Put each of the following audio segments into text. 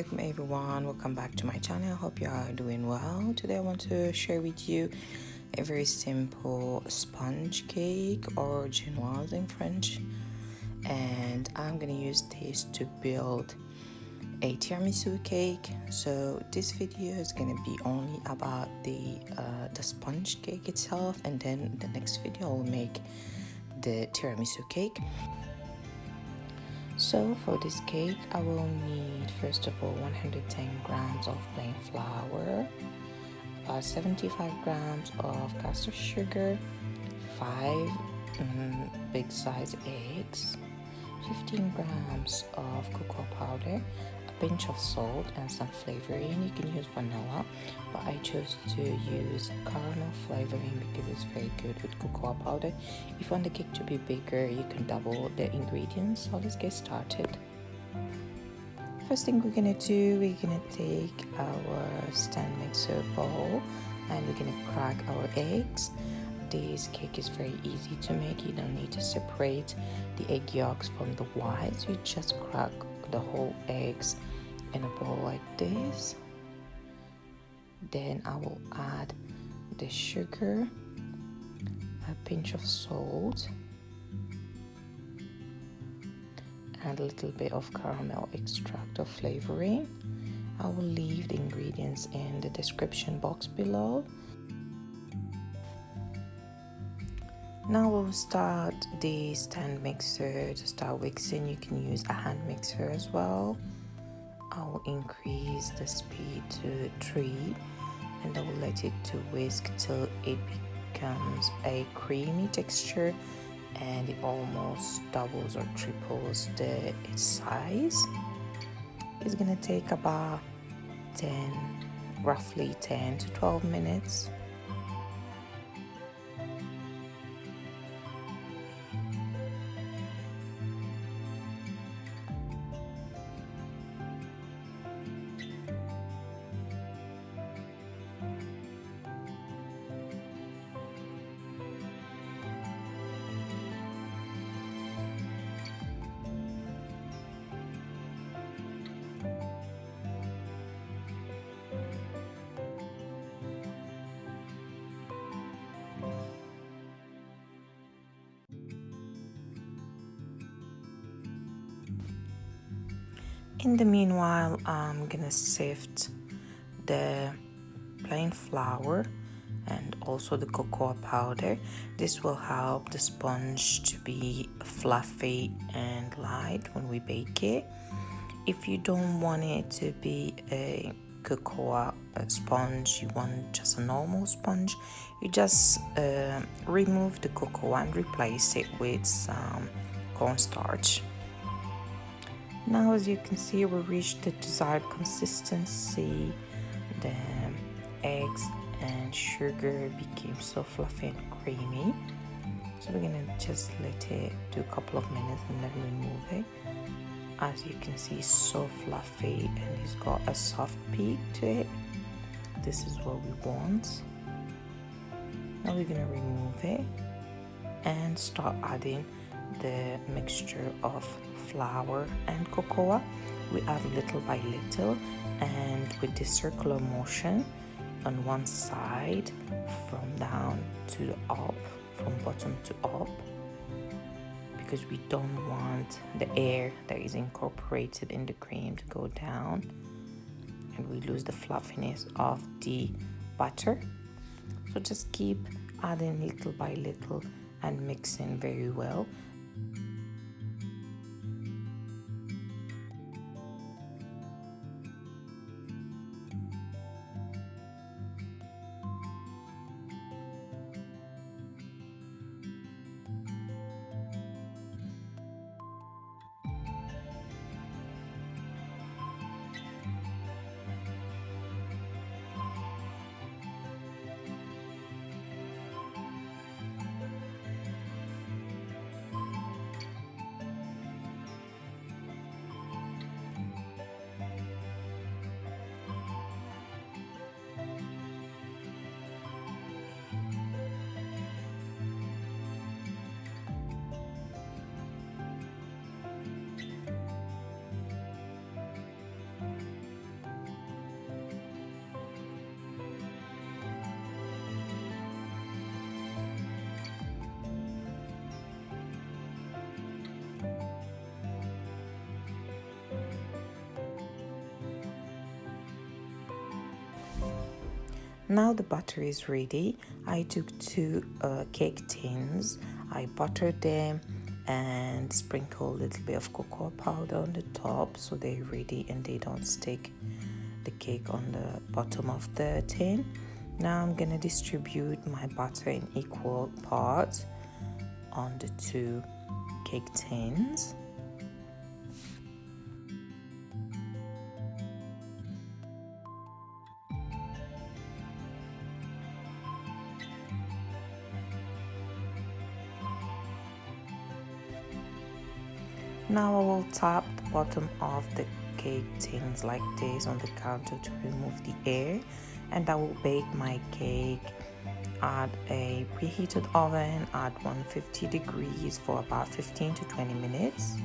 alaikum everyone, welcome back to my channel. I hope you are doing well. Today I want to share with you a very simple sponge cake, or Ginoise in French, and I'm gonna use this to build a tiramisu cake. So this video is gonna be only about the sponge cake itself, and then the next video I will make the tiramisu cake. So for this cake I will need first of all 110 grams of plain flour, 75 grams of caster sugar, 5 big size eggs, 15 grams of cocoa powder, a pinch of salt, and some flavoring. You can use vanilla, but I chose to use caramel flavoring because it's very good with cocoa powder. If you want the cake to be bigger, you can double the ingredients. So let's get started. First thing we're gonna do, we're gonna take our stand mixer bowl and we're gonna crack our eggs. This cake is very easy to make. You don't need to separate the egg yolks from the whites. You just crack the whole eggs in a bowl like this. Then I will add the sugar, a pinch of salt, and a little bit of caramel extract or flavoring. I will leave the ingredients in the description box below. Now we'll start the stand mixer to start mixing. You can use a hand mixer as well. I will increase the speed to 3 and I will let it to whisk till it becomes a creamy texture and it almost doubles or triples its size. It's gonna take about roughly 10 to 12 minutes. In the meanwhile, I'm gonna sift the plain flour and also the cocoa powder. This will help the sponge to be fluffy and light when we bake it. If you don't want it to be a cocoa sponge, you want just a normal sponge, you just remove the cocoa and replace it with some cornstarch. Now, as you can see, we reached the desired consistency. The eggs and sugar became so fluffy and creamy. So we're gonna just let it do a couple of minutes and then remove it. As you can see, so fluffy and it's got a soft peak to it. This is what we want. Now we're gonna remove it and start adding the mixture of flour and cocoa. We add little by little, and with this circular motion on one side from down to up, from bottom to up, because we don't want the air that is incorporated in the cream to go down and we lose the fluffiness of the butter. So just keep adding little by little and mixing very well. Now the butter is ready. I took 2 cake tins. I buttered them and sprinkle a little bit of cocoa powder on the top so they're ready and they don't stick the cake on the bottom of the tin. Now I'm gonna distribute my butter in equal parts on the 2 cake tins. Now I will tap the bottom of the cake tins like this on the counter to remove the air, and I will bake my cake at a preheated oven at 150 degrees for about 15 to 20 minutes.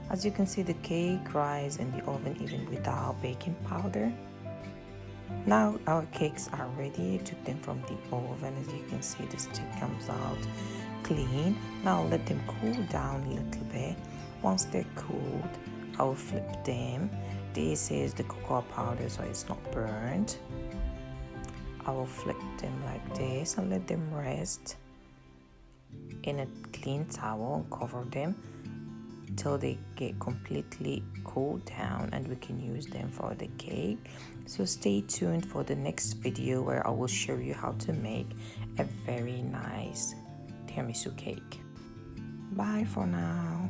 As you can see, the cake rises in the oven even without baking powder. Now our cakes are ready. I took them from the oven. As you can see, the stick comes out clean. Now let them cool down a little bit. Once they're cooled, I will flip them. This is the cocoa powder, so it's not burnt. I will flip them like this and let them rest in a clean towel and cover them till they get completely cooled down and we can use them for the cake. So stay tuned for the next video where I will show you how to make a very nice tiramisu cake. Bye for now.